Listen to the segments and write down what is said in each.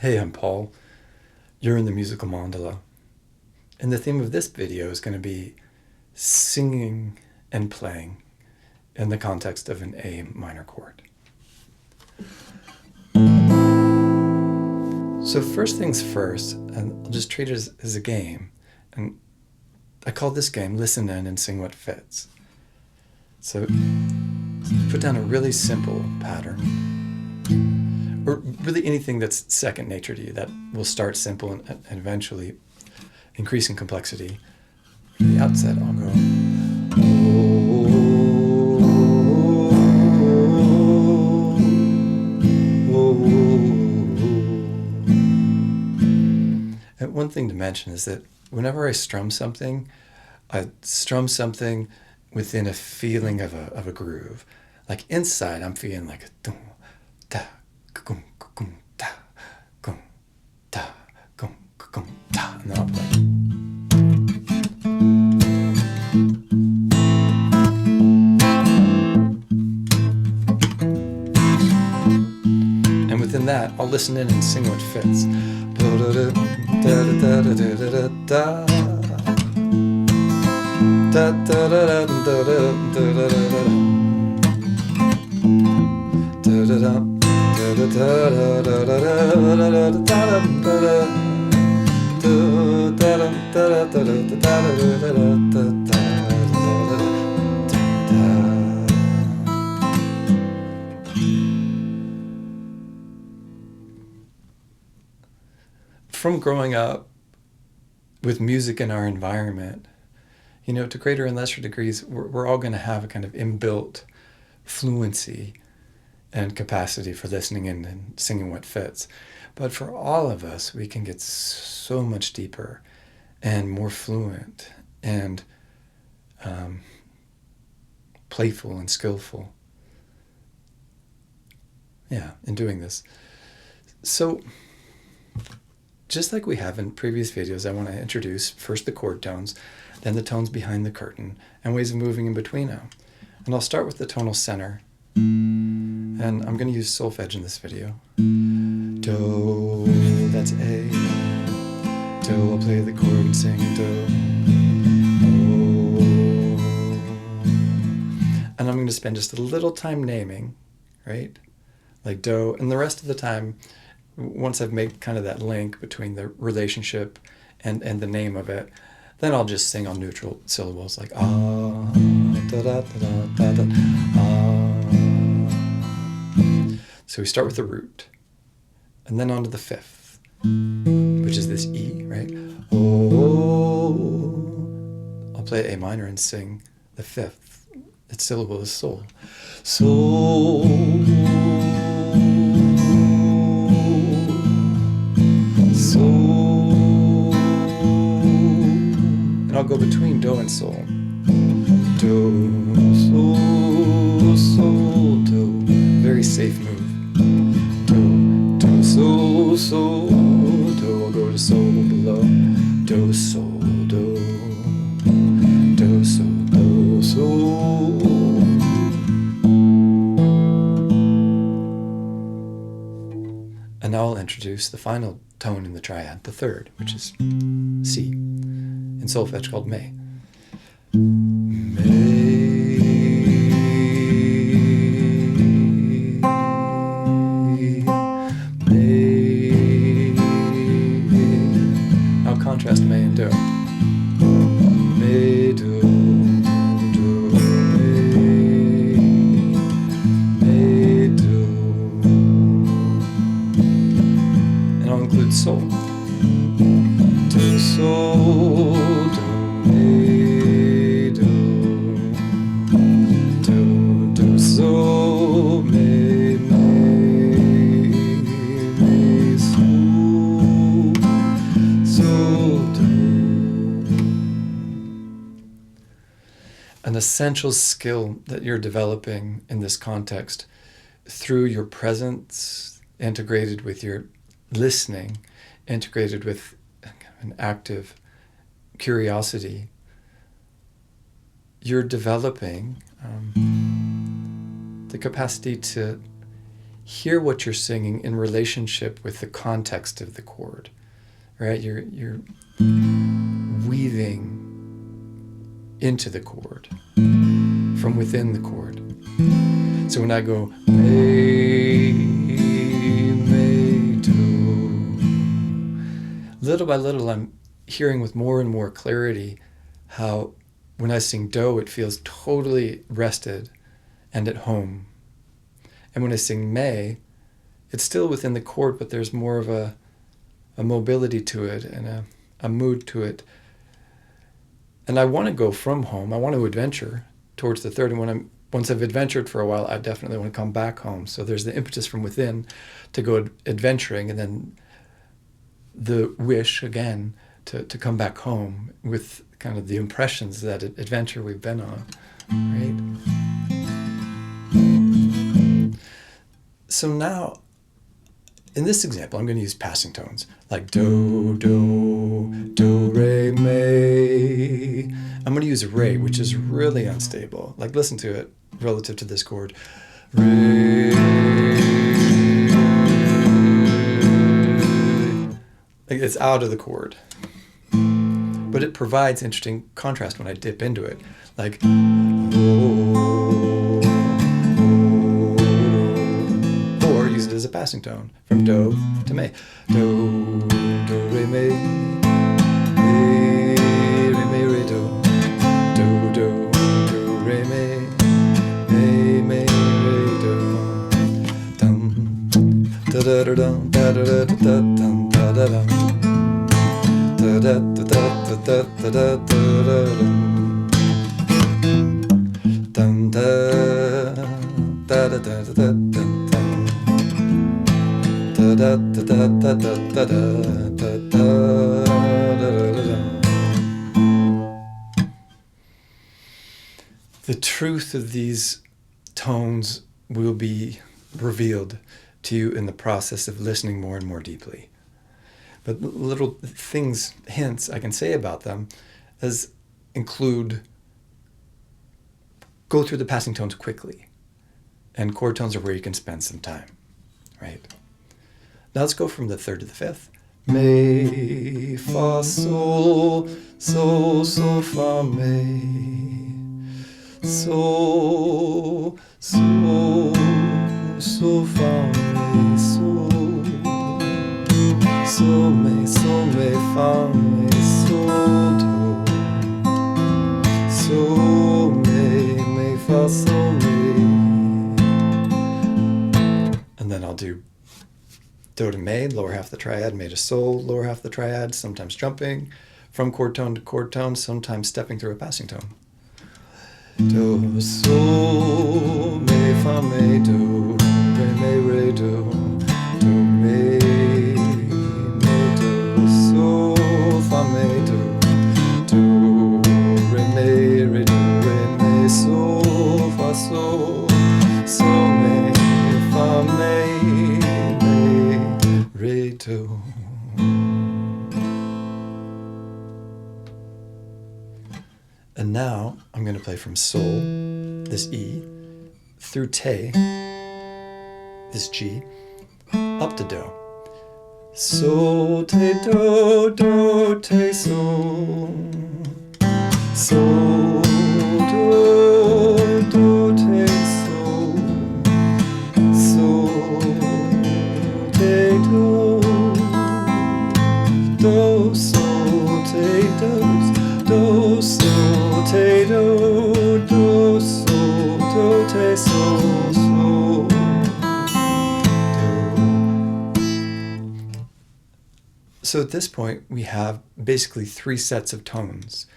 Hey, I'm Paul. You're in the musical mandala. And the theme of this video is going to be singing and playing in the context of an A minor chord. So first things first, and I'll just treat it as a game. And I call this game Listen In and Sing What Fits. So put down a really simple pattern, or really anything that's second nature to you that will start simple and eventually increase in complexity. At the outset, I'll go, And one thing to mention is that whenever I strum something within a feeling of a groove. Like inside, I'm feeling like a dum da gum gum da gum da gum gum da, and then I'll play. And within that, I'll listen in and sing what fits. From growing up with music in our environment, to greater and lesser degrees, we're all going to have a kind of inbuilt fluency and capacity for listening in and singing what fits. But for all of us, we can get so much deeper and more fluent and playful and skillful. In doing this. So, just like we have in previous videos, I want to introduce first the chord tones, then the tones behind the curtain, and ways of moving in between them. And I'll start with the tonal center. And I'm going to use solfege in this video. Do, that's A. Do, I'll play the chord and sing do. Oh. And I'm going to spend just a little time naming, right? Like do, and the rest of the time, once I've made kind of that link between the relationship and the name of it, then I'll just sing on neutral syllables like ah, da da da da da ah. So we start with the root, and then on to the fifth, which is this E, right? Oh, I'll play A minor and sing the fifth. Its syllable is sol. Sol. And I'll go between do and sol. Do, sol, sol, do. Very safe move. Do, do, sol, sol, do. I'll go to sol below. Do, sol, do. Do, sol, do, sol. And now I'll introduce the final tone in the triad, the third, which is C, in solfege called May. May, May. I'll contrast May and do. May, do, do, May, May, do. And I'll include sol. Do, sol, do, may, do. Do, do, sol, may, may, may, sol, sol, do. An essential skill that you're developing in this context through your presence, integrated with your listening, integrated with an active curiosity, you're developing the capacity to hear what you're singing in relationship with the context of the chord, right? You're weaving into the chord from within the chord. So when I go may, do, little by little, I'm hearing with more and more clarity how when I sing do, it feels totally rested and at home. And when I sing may, it's still within the chord, but there's more of a mobility to it and a mood to it. And I want to go from home. I want to adventure towards the third. And once I've adventured for a while, I definitely want to come back home. So there's the impetus from within to go adventuring, and then the wish again to come back home with kind of the impressions that adventure we've been on, right? So now, in this example, I'm going to use passing tones like do, re, mi. I'm going to use re, which is really unstable. Like, listen to it relative to this chord. Re. Like, it's out of the chord. But it provides interesting contrast when I dip into it. Like, or use it as a passing tone from do to mi. Do, re, mi, re, do. Do, re, mi, re, do. Dum, da da da dum, da da da da dum, da da dum. Da da da da da da da da dum. Dum da da da da da dum. Da da da da da da da da da. The truth of these tones will be revealed to you in the process of listening more and more deeply. But little things, hints I can say about them include go through the passing tones quickly. And chord tones are where you can spend some time, right? Now let's go from the third to the fifth. Mi, fa, sol, sol, sol, fa, mi. Sol, sol, sol, fa, mi, sol. Sol, mi, fa, mi, sol, do. Sol, mi, fa, sol, mi. And then I'll do do to mi, lower half the triad, mi to sol, lower half the triad, sometimes jumping from chord tone to chord tone, sometimes stepping through a passing tone. Do, sol, mi, fa, mi, do, re, do, do, mi, do, sol, fa, mi, do, do, re, do, re, sol, fa, sol, sol, mi, fa, mi, re, do. And now I'm going to play from sol, this E, through te, this G, up to do. Sol, te, do, te, sol. Sol, do, te, sol. Sol, te, do. Do, sol, te, do, sol, te, do, sol, do, te, sol, sol, do. So at this point, we have basically 3 sets of tones,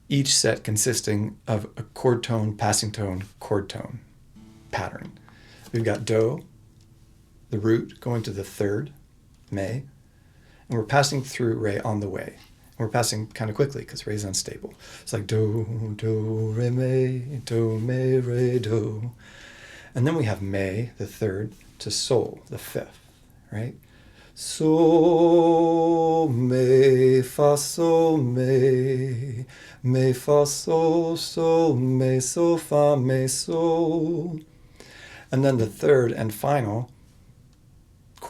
each set consisting of a chord tone, passing tone, chord tone pattern. We've got do, the root, going to the third, mi, and we're passing through re on the way. We're passing kind of quickly because re is unstable. It's like do, re, mi, re, do. And then we have mi, the third, to sol, the fifth, right? Sol, mi, fa, sol, mi, fa, sol, sol, mi, sol, fa, mi, sol. And then the third and final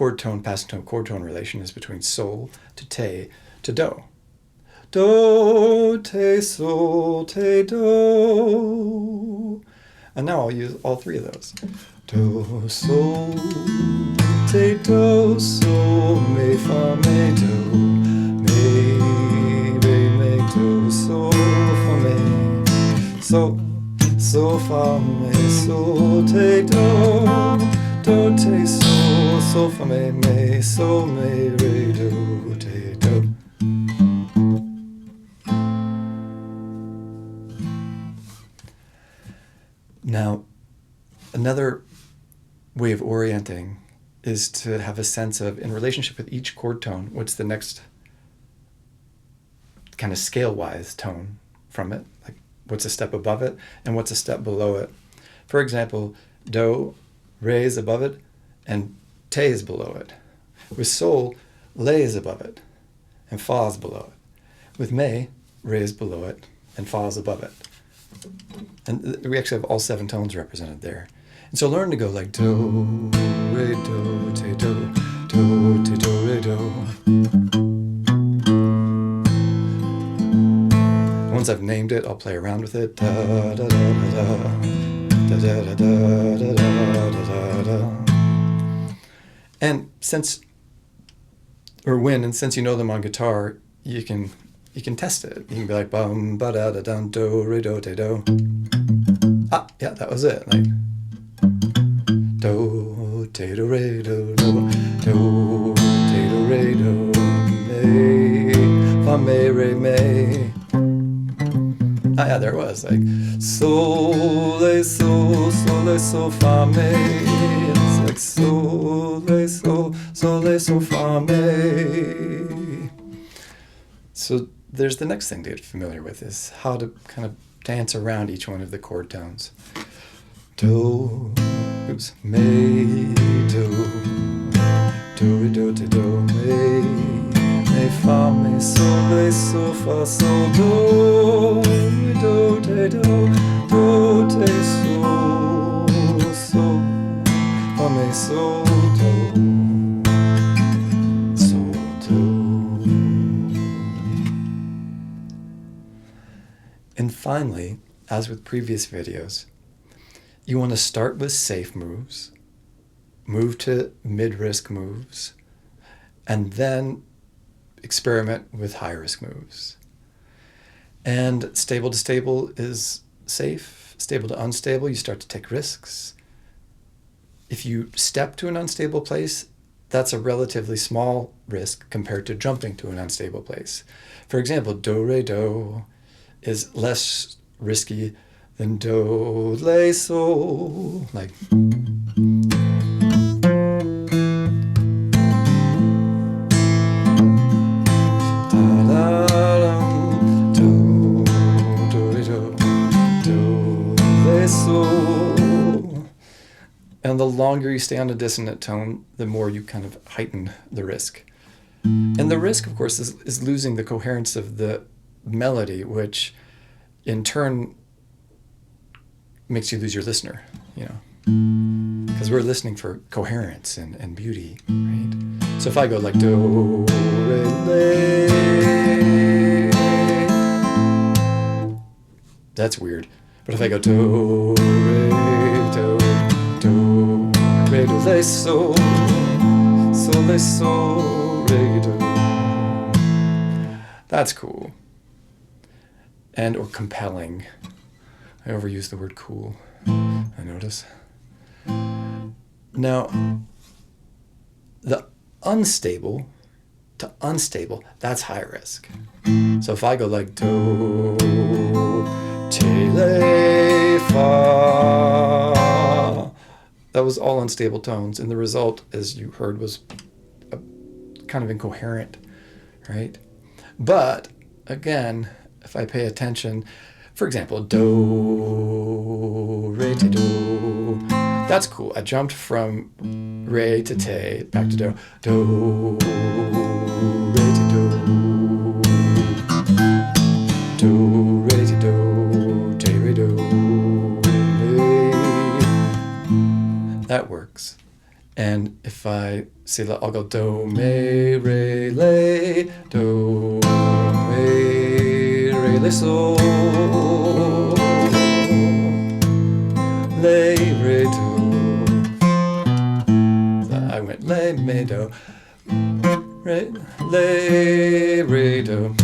chord tone, passing tone, chord tone relation is between sol to te to do. Do, te, sol, te, do. And now I'll use all three of those. Do, sol, te, do, sol, me, fa, me, do, me, re, me, do, sol, fa, me, so, fa, me, sol, te, do, te, sol, fa, me, so, me, re, do, te, do. Now, another way of orienting is to have a sense of, in relationship with each chord tone, what's the next kind of scale-wise tone from it, like what's a step above it and what's a step below it. For example, do, re is above it, and te is below it. With sol, le is above it, and fa is below it. With me, re is below it, and fa is above it. And we actually have all 7 tones represented there. And so learn to go like do, re, do, te, do, te, do, re, do. Once I've named it, I'll play around with it. Da, da, da, da, da, da, da, da, da, da, da, da. And since you know them on guitar, you can test it. You can be like bum ba da da dum do re do te do. Ah, yeah, that was it. Like do te do re do do do te do re do me fa me re me. Ah, yeah, there it was. Like sol le sol fa me. It's like sol le sol fa me. So there's the next thing to get familiar with, is how to kind of dance around each one of the chord tones. Do, oops, me, do, re, do, te, do, me, fa, me, sol, fa, sol, do, re, do, te, do, te, sol, fa, me, sol, do. And finally, as with previous videos, you want to start with safe moves, move to mid-risk moves, and then experiment with high-risk moves. And stable to stable is safe. Stable to unstable, you start to take risks. If you step to an unstable place, that's a relatively small risk compared to jumping to an unstable place. For example, do, re, do is less risky than do, le, sol. Like do, re, do, le, sol. And the longer you stay on a dissonant tone, the more you kind of heighten the risk. And the risk, of course, is losing the coherence of the melody, which in turn makes you lose your listener, you know, because we're listening for coherence and beauty, right? So if I go like do, re, le, that's weird. But if I go do, re, do, re, do, le, sol, le, sol, re, do, that's cool. And or compelling. I overuse the word cool, I notice. Now, the unstable to unstable, that's high risk. So if I go like do, te, le, fa, that was all unstable tones, and the result, as you heard, was kind of incoherent, right? But again, if I pay attention, for example, do, re, te, do, that's cool. I jumped from re to te, back to do, do, re, te, do, re, te, do, te, re, do, re. That works. And if I say, I'll go do, me, re, le, do, me, re, le, so, le, re, do. So I went le, me, do, re, le, re, do,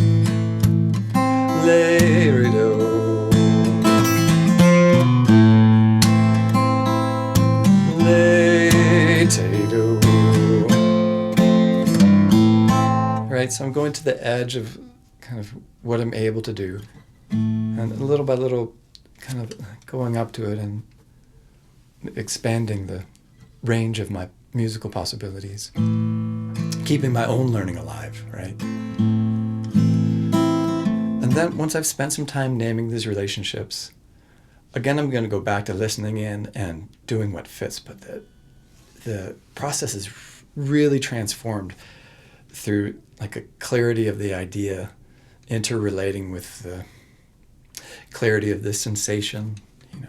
le, re, do. Right, so I'm going to the edge of kind of what I'm able to do, and little by little kind of going up to it and expanding the range of my musical possibilities, keeping my own learning alive, right? And then once I've spent some time naming these relationships, again, I'm going to go back to listening in and doing what fits, but the process is really transformed through like a clarity of the idea interrelating with the clarity of the sensation, you know.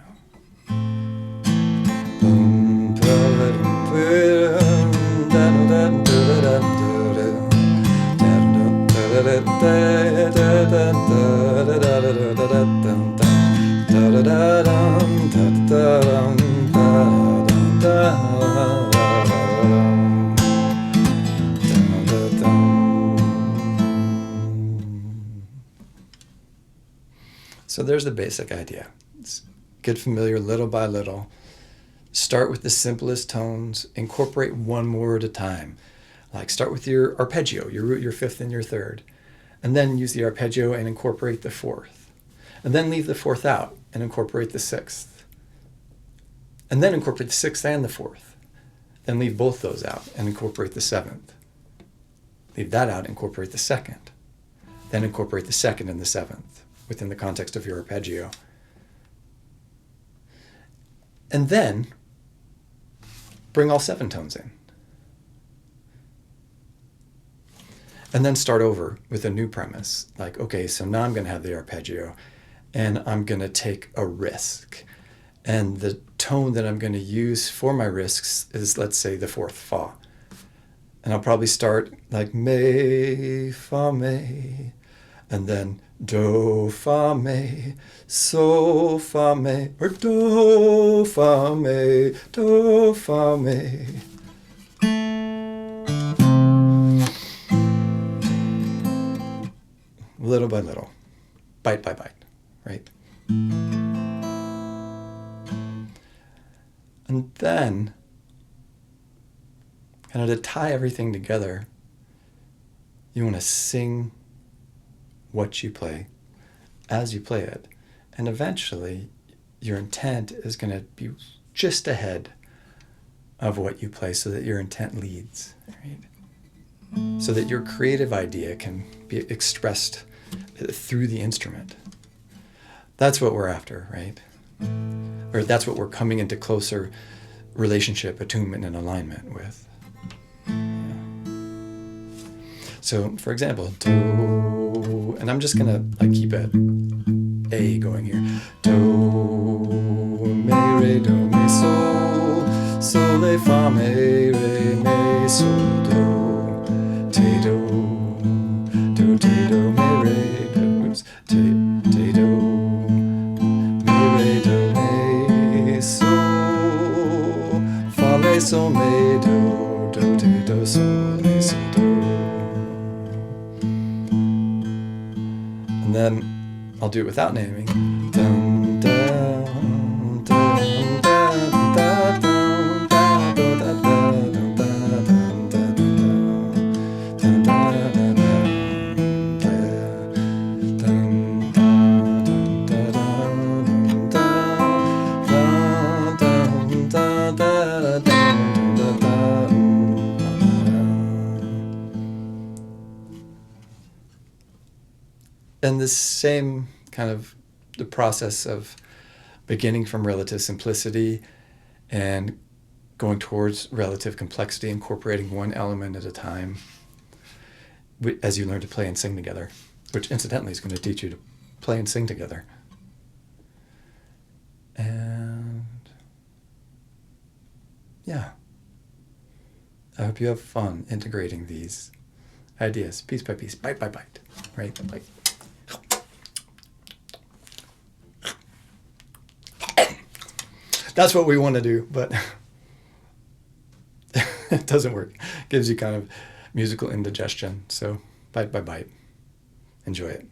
So there's the basic idea. Get familiar little by little. Start with the simplest tones. Incorporate one more at a time. Like start with your arpeggio, your root, your fifth, and your third. And then use the arpeggio and incorporate the fourth. And then leave the fourth out and incorporate the sixth. And then incorporate the sixth and the fourth. Then leave both those out and incorporate the seventh. Leave that out, incorporate the second. Then incorporate the second and the seventh within the context of your arpeggio. And then bring all 7 tones in. And then start over with a new premise. Like, okay, so now I'm going to have the arpeggio and I'm going to take a risk. And the tone that I'm going to use for my risks is, let's say, the 4th fa. And I'll probably start like me, fa, me, and then do, fa, me, so, fa, me, or do, fa, me, do, fa, me. Little by little, bite by bite, right? And then, kind of to tie everything together, you want to sing what you play as you play it. And eventually, your intent is going to be just ahead of what you play so that your intent leads, right? So that your creative idea can be expressed through the instrument. That's what we're after, right? Or that's what we're coming into closer relationship, attunement, and alignment with. Yeah. So, for example, do, and I'm just gonna keep it A going here. Do, me, re, do, me, sol, sol, le, fa, me, re, me, sol, do, te, do, te, do, me, re, do, oops, te, do, me, re, do, me, sol, fa, le, sol, me, do, te, do, sol, le, sol, do. And then I'll do it without naming. Dun, dun, dun, dun, dun, dun, dun, dun, and this same kind of the process of beginning from relative simplicity and going towards relative complexity, incorporating one element at a time as you learn to play and sing together, which incidentally is going to teach you to play and sing together. And yeah, I hope you have fun integrating these ideas piece by piece, bite by bite, right? Like, that's what we want to do, but it doesn't work. It gives you kind of musical indigestion. So bite by bite. Enjoy it.